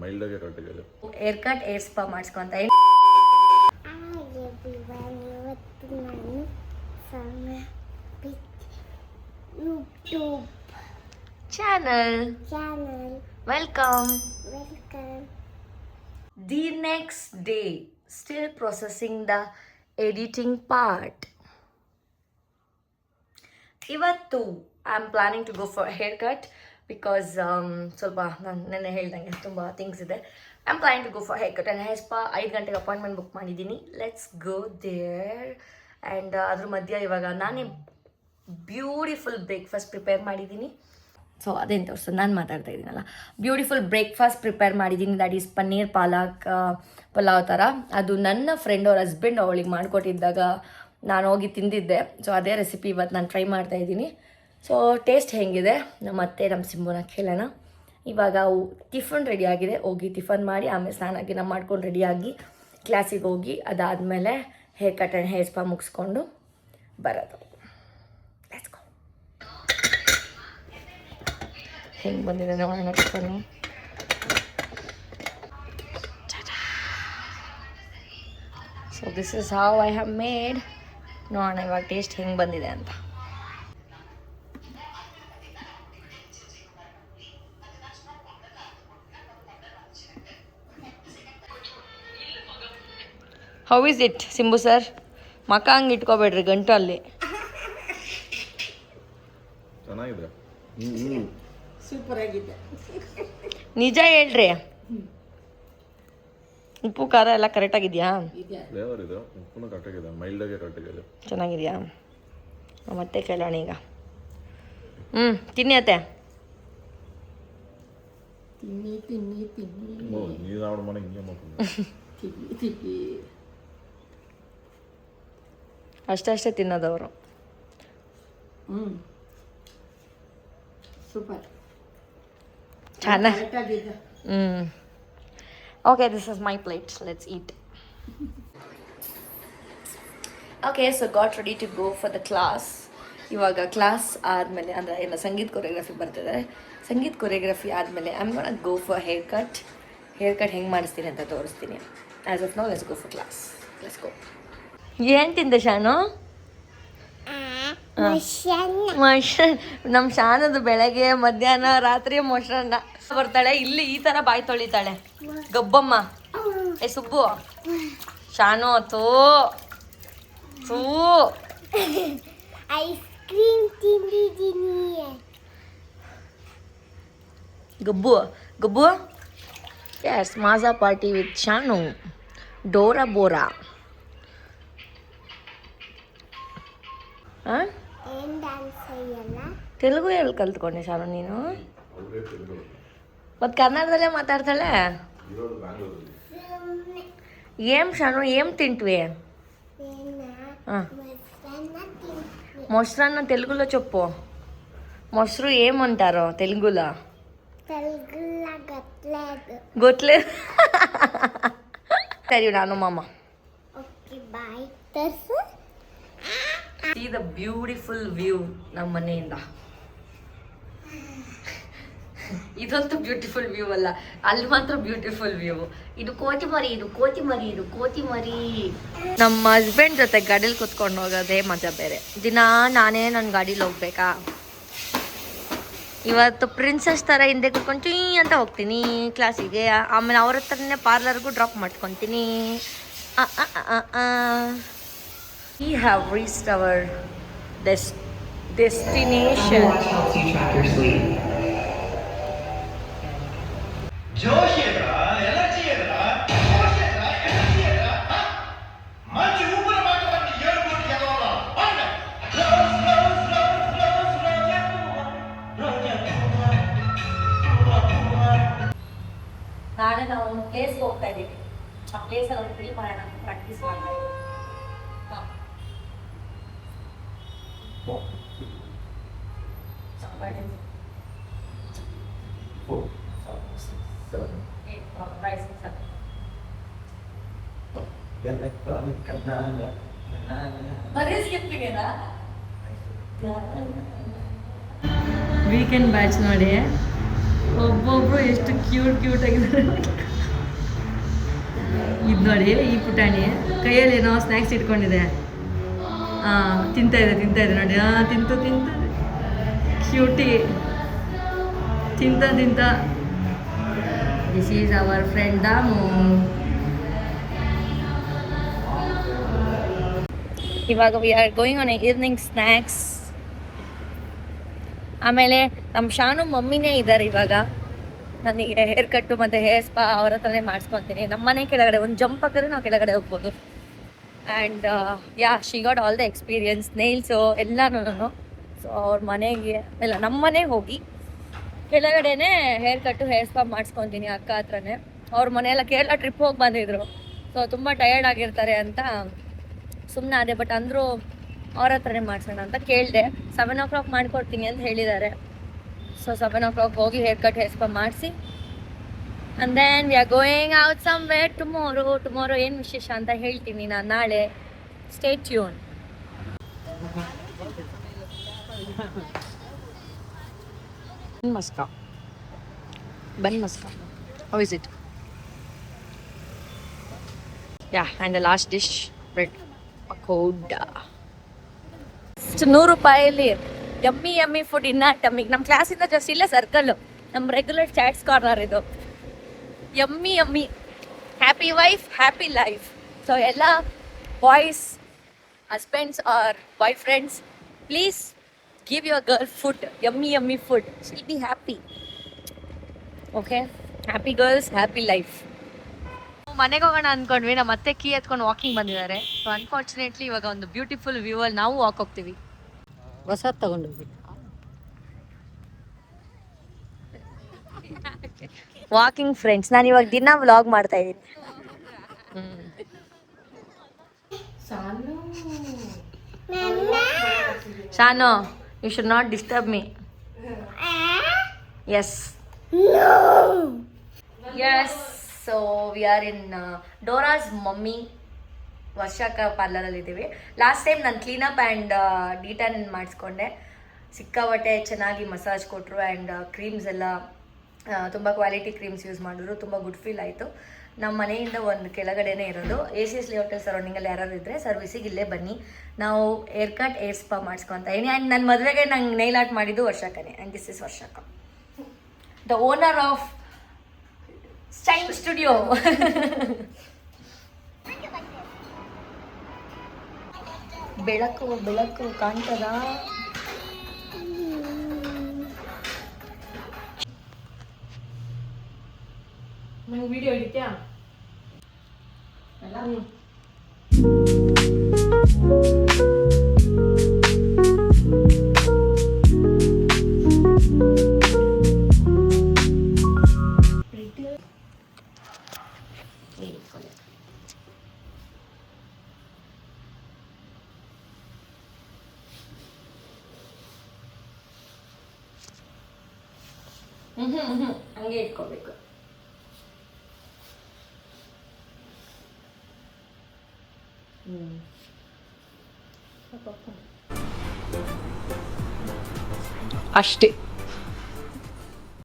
ಮೈಲ್ಡಾಗೆ ಕರೆಕ್ಟಾಗಿದೆ. Hair cut hair spa ಮಾಡಿಸ್ಕೊಂತ ಇವತ್ತು ನಾನು YouTube channel welcome. Welcome. The next day, still processing the editing part. ಇವತ್ತು I am planning to go for hair cut because ಸ್ವಲ್ಪ ನಾನು ನೆನ್ನೆ ಹೇಳ್ದಂಗೆ ತುಂಬ ಥಿಂಗ್ಸ್ ಇದೆ. I am planning to go for hair cut and hair spa 5 ಗಂಟೆಗೆ appointment book ಮಾಡಿದ್ದೀನಿ. Let's go there. And ಅದ್ರ ಮಧ್ಯೆ ಇವಾಗ ನಾನೇ ಬ್ಯೂಟಿಫುಲ್ ಬ್ರೇಕ್ಫಾಸ್ಟ್ ಪ್ರಿಪೇರ್ ಮಾಡಿದ್ದೀನಿ. ಸೊ ಅದೇನು ತೋರಿಸೋದು, ನಾನು ಮಾತಾಡ್ತಾ ಇದ್ದೀನಲ್ಲ. ಬ್ಯೂಟಿಫುಲ್ ಬ್ರೇಕ್ಫಾಸ್ಟ್ ಪ್ರಿಪೇರ್ ಮಾಡಿದ್ದೀನಿ. ದ್ಯಾಟ್ ಈಸ್ ಪನ್ನೀರ್ ಪಾಲಕ್ ಪಲಾವ್ ಥರ. ಅದು ನನ್ನ ಫ್ರೆಂಡ್ ಅವ್ರ ಹಸ್ಬೆಂಡ್ ಅವಳಿಗೆ ಮಾಡಿಕೊಟ್ಟಿದ್ದಾಗ ನಾನು ಹೋಗಿ ತಿಂದಿದ್ದೆ. ಸೊ ಅದೇ ರೆಸಿಪಿ ಇವತ್ತು ನಾನು ಟ್ರೈ ಮಾಡ್ತಾಯಿದ್ದೀನಿ. ಸೊ ಟೇಸ್ಟ್ ಹೇಗಿದೆ ಮತ್ತೆ ನಮ್ಮ ಸಿಂಬುನ ಕೇಳೋಣ. ಇವಾಗ ಟಿಫನ್ ರೆಡಿ ಆಗಿದೆ, ಹೋಗಿ ಟಿಫನ್ ಮಾಡಿ ಆಮೇಲೆ ಸ್ನಾನ ಮಾಡ್ಕೊಂಡು ರೆಡಿಯಾಗಿ ಕ್ಲಾಸಿಗೆ ಹೋಗಿ ಅದಾದಮೇಲೆ hair cut and hair spa ಮುಗಿಸ್ಕೊಂಡು ಬರೋದು. Let's go. ಹೆಂಗೆ ಬಂದಿದೆ ನೋಡೋಣ tiffin. So this is how I have made. ನೋಡೋಣ ಇವಾಗ ಟೇಸ್ಟ್ ಹೆಂಗೆ ಬಂದಿದೆ ಅಂತ. How is it Simbu sir? ಮಕ ಹಂಗೆ ಇಟ್ಕೋಬೇಡ್ರಿ ಗಂಟು ಅಲ್ಲಿ. ಚೆನ್ನಾಗಿದೆ, ಸೂಪರ್ ಆಗಿದೆ. ನಿಜ ಹೇಳ್ರಿ, ಉಪ್ಪು ಖಾರ ಎಲ್ಲ ಕರೆಕ್ಟಾಗಿದೆಯಾ? ಫ್ಲೇವರ್ ಇದೆ, ಉಪ್ಪು ಕರೆಕ್ಟಾಗಿದೆ, ಮೈಲ್ಡಾಗೆ ಕರೆಕ್ಟಾಗಿದೆ. ಚೆನ್ನಾಗಿದೆಯಾ? ಮತ್ತೆ ಕೇಳೋಣ ಈಗ. ತಿನ್ನಿ ಅತ್ತೆ. ತಿನ್ನಿ ತಿನ್ನಿ ತಿನ್ನಿ ನೀನು ಅವಳ ಮನೆ ಹಿಂಗೆ ತಿನ್ನಿ ತಿನ್ನಿ. ಅಷ್ಟೇ ತಿನ್ನೋದವರು. ಸೂಪರ್ ಚೆನ್ನಾಗಿದೆ. Okay, this is my plate. Let's eat. Okay, so got ready to go for the class. ಇವಾಗ ಕ್ಲಾಸ್ ಆದಮೇಲೆ ಅಂದರೆ ಏನು ಸಂಗೀತ ಕೊರಿಯೋಗ್ರಫಿ ಬರ್ತಿದೆ. ಸಂಗೀತ ಕೊರಿಯೋಗ್ರಫಿ ಆದಮೇಲೆ I am gonna go for hair cut. Hair cut ಹೆಂಗೆ ಮಾಡಿಸ್ತೀನಿ ಅಂತ ತೋರಿಸ್ತೀನಿ. As of now let's go for class. Let's go. ಏನು ತಿಂದೆ ಶಾನು? ಮೊಸರನ್ನ. ನಮ್ಮ ಶಾನದು ಬೆಳಗ್ಗೆ ಮಧ್ಯಾಹ್ನ ರಾತ್ರಿ ಮೊಸರನ್ನ ಬರ್ತಾಳೆ. ಇಲ್ಲಿ ಈ ಥರ ಬಾಯಿ ತೊಳಿತಾಳೆ ಗಬ್ಬಮ್ಮ. ಏ ಸುಬ್ಬು, ಶಾನು ತೂ ತೂ ಐಸ್ ಕ್ರೀಮ್ ತಿಂದಿದ್ದೀನಿ. ಗಬ್ಬು ಗಬ್ಬು. ಎಸ್, ಮಾಜಾ ಪಾರ್ಟಿ ವಿತ್ ಶಾನು. ಡೋರಾ ಬೋರಾ. ಹಾಂ, ತೆಲುಗು ಹೇಳಿ ಕಲ್ತ್ಕೊಂಡೆ ಶಾನು ನೀನು? ಮತ್ತು ಕನ್ನಡದಲ್ಲೇ ಮಾತಾಡ್ತಾಳೆ. ಏಮ್ ಶಾನು ಏಮ್ ತಿಂಟ್ವಿ? ಹಾಂ, ಮೊಸರನ್ನ తెలుగులో చెప్పు. ಮೊಸರು ఏమంటారో తెలుగులో? ಗೊತ್ತలేదు. ಸರಿ, ನಾನು ಮಾಮ. Okay bye. ತರ್ಸು. See the beautiful view ನಮ್ಮ ಮನೆಯಿಂದ. ಇದಂತೂ ಬ್ಯೂಟಿಫುಲ್ ವ್ಯೂ ಅಲ್ಲ, ಅಲ್ಲಿ ಮಾತ್ರ ಬ್ಯೂಟಿಫುಲ್ ವ್ಯೂ. ಇದು ಕೋತಿ ಮರಿ, ಇದು ಕೋತಿ ಮರಿ, ಇದು ಕೋತಿ ಮರಿ. ನಮ್ಮ ಹಸ್ಬೆಂಡ್ ಜೊತೆ ಗಾಡೀಲಿ ಕುತ್ಕೊಂಡು ಹೋಗೋದೇ ಮಜಾ ಬೇರೆ. ದಿನ ನಾನೇ ನನ್ನ ಗಾಡೀಲಿ ಹೋಗ್ಬೇಕಾ? ಇವತ್ತು ಪ್ರಿನ್ಸಸ್ ಥರ ಹಿಂದೆ ಕುತ್ಕೊಂಡು ಚೀ ಅಂತ ಹೋಗ್ತೀನಿ ಕ್ಲಾಸಿಗೆ. ಆಮೇಲೆ ಅವ್ರ ಹತ್ರನೇ ಪಾರ್ಲರ್ಗೂ ಡ್ರಾಪ್ ಮಾಡ್ಕೊತೀನಿ. We have reached our destination. ನಾಳೆ ನಾವು ಒಂದು ಪ್ಲೇಸ್ಗೆ ಹೋಗ್ತಾ ಇದ್ದೀವಿ. ಆ ಪ್ಲೇಸಲ್ಲಿ ಒಂದು ಫಿಲ್ಮ್ ಮಾಡೋಣ, ಪ್ರಾಕ್ಟೀಸ್ ಮಾಡ್ತಾ ಇದ್ದೀವಿ. ವೀಕೆಂಡ್ ಬ್ಯಾಚ್ ನೋಡಿ ಒಬ್ಬೊಬ್ರು ಎಷ್ಟು ಕ್ಯೂಟ್ ಆಗಿದ್ದಾರೆ. ಇದು ನೋಡಿ ಈ ಪುಟಾಣಿ ಕೈಯಲ್ಲಿ ಏನೋ ಸ್ನ್ಯಾಕ್ಸ್ ಇಟ್ಕೊಂಡಿದೆ. ತಿಂತಾ ಇದೆ ನೋಡಿ. ತಿಂತ ಕ್ಯೂಟಿ ತಿಂತ this is our friend Damu. ಇವಾಗ we are going on evening snacks. ಆಮೇಲೆ ನಮ್ಮ ಶಾನು ಮಮ್ಮಿನೇ ಇದ್ದಾರೆ ಇವಾಗ. ನನಗೆ ಹೇರ್ ಕಟ್ಟು ಮತ್ತು ಹೇರ್ ಸ್ಪಾ ಅವ್ರ ಹತ್ರನೇ ಮಾಡಿಸ್ಕೊತೀನಿ. ನಮ್ಮ ಮನೆ ಕೆಳಗಡೆ ಒಂದು ಜಂಪ್ ಹಾಕಿದ್ರೆ ನಾವು ಕೆಳಗಡೆ ಹೋಗ್ಬೋದು. And she got all the experience, nails ಎಲ್ಲನೂ. ಸೊ ಅವ್ರ ಮನೆಗೆ ಎಲ್ಲ ನಮ್ಮ ಮನೆಗೆ ಹೋಗಿ ಕೆಳಗಡೆನೇ ಹೇರ್ ಕಟ್ಟು ಹೇರ್ ಸ್ಪಾ ಮಾಡಿಸ್ಕೊತೀನಿ ಅಕ್ಕ ಹತ್ರನೇ. ಅವ್ರ ಮನೆಯೆಲ್ಲ ಕೇರಳ ಟ್ರಿಪ್ ಹೋಗಿ ಬಂದಿದ್ರು. ಸೊ ತುಂಬ ಟಯರ್ಡ್ ಆಗಿರ್ತಾರೆ ಅಂತ ಸುಮ್ಮನೆ ಅದೇ. ಬಟ್ ಅಂದರೂ ಅವ್ರ ಹತ್ರನೇ ಮಾಡಿಸೋಣ ಅಂತ ಕೇಳಿದೆ. 7 o'clock ಮಾಡಿಕೊಡ್ತೀನಿ ಅಂತ ಹೇಳಿದ್ದಾರೆ. ಸೊ 7 o'clock ಹೋಗಿ ಹೇರ್ ಕಟ್ ಹೇರ್ ಸ್ಪಾ ಮಾಡಿಸಿ and then we are going out somewhere tomorrow ಏನು ವಿಶೇಷ ಅಂತ ಹೇಳ್ತೀನಿ ನಾನು ನಾಳೆ. Stay tune. Bun Muska. How is it? Yeah, and the last dish, bread pakoda. Just 100 ರೂಪಾಯಲ್ಲಿ ಯಮ್ಮಿ ಫುಡ್ ಇನ್ನ ಟಮ್ಮಿಗೆ. ನಮ್ಮ ಕ್ಲಾಸಿಂದ ಜಸ್ಟ್ ಇಲ್ಲೇ ಸರ್ಕಲ್ಲು, ನಮ್ಮ ರೆಗ್ಯುಲರ್ ಚಾಟ್ಸ್ ಕಾರ್ನರ್ ಇದು. Yummy happy wife happy life. So ಎಲ್ಲ boys husbands are boy friends, please give your girl food, yummy food. She'll be happy. Okay, happy girls happy life. ಮನೆಗೆ ಹೋಗೋಣ ಅಂದ್ಕೊಂಡ್ವಿ. ನಮ್ಮ ಮತ್ತೆ key ಎತ್ಕೊಂಡು walking ಬಂದಿದ್ದಾರೆ. So unfortunately ಇವಾಗ ಒಂದು ಬ್ಯೂಟಿಫುಲ್ ವ್ಯೂ ಅಲ್ಲಿ ನಾವು ವಾಕ್ ಹೋಗ್ತೀವಿ. ಹೊಸದು ತಗೊಂಡೋಗ್ವಿ ವಾಕಿಂಗ್ ಫ್ರೆಂಡ್ಸ್. ನಾನು ಇವಾಗ ದಿನ ವ್ಲಾಗ್ ಮಾಡ್ತಾ ಇದ್ದೀನಿ. Shanu, you should not disturb me. Yes so we are in Dora's mummy Varshaka ಪಾರ್ಲರಲ್ಲಿ ಇದ್ದೀವಿ. ಲಾಸ್ಟ್ ಟೈಮ್ ನಾನು ಕ್ಲೀನಪ್ ಆ್ಯಂಡ್ ಡಿಟ್ಯಾನ್ ಮಾಡಿಸ್ಕೊಂಡೆ. ಸಿಕ್ಕಾಪಟ್ಟೆ ಚೆನ್ನಾಗಿ ಮಸಾಜ್ ಕೊಟ್ಟರು ಆ್ಯಂಡ್ ಕ್ರೀಮ್ಸ್ ಎಲ್ಲ ತುಂಬ ಕ್ವಾಲಿಟಿ ಕ್ರೀಮ್ಸ್ ಯೂಸ್ ಮಾಡಿದ್ರು. ತುಂಬ ಗುಡ್ ಫೀಲ್ ಆಯಿತು. ನಮ್ಮ ಮನೆಯಿಂದ ಒಂದು ಕೆಳಗಡೆನೇ ಇರೋದು. ACS ಲೇಔಟಲ್ ಸರೌಂಡಿಂಗಲ್ಲಿ ಯಾರು ಇದ್ದರೆ ಸರ್ವಿಸಿಗೆ ಇಲ್ಲೇ ಬನ್ನಿ. ನಾವು ಏರ್ ಕಟ್ ಏರ್ ಸ್ಪಾ ಮಾಡಿಸ್ಕೊತ ಇದೀನಿ. ಆ್ಯಂಡ್ ನನ್ನ ಮದುವೆಗೆ ನಂಗೆ ನೈಲ್ ಆರ್ಟ್ ಮಾಡಿದ್ದು ವರ್ಷಾಕನೇ. And this is Varshaka, the owner of style studio. ಬೆಳಕು ಕಾಣ್ತದ. ನಂಗೆ ವಿಡಿಯೋ ಹಿಡಿತ್ಯಾ? ಹಂಗೆ ಇಟ್ಕೋಬೇಕು. ಅಷ್ಟೇ.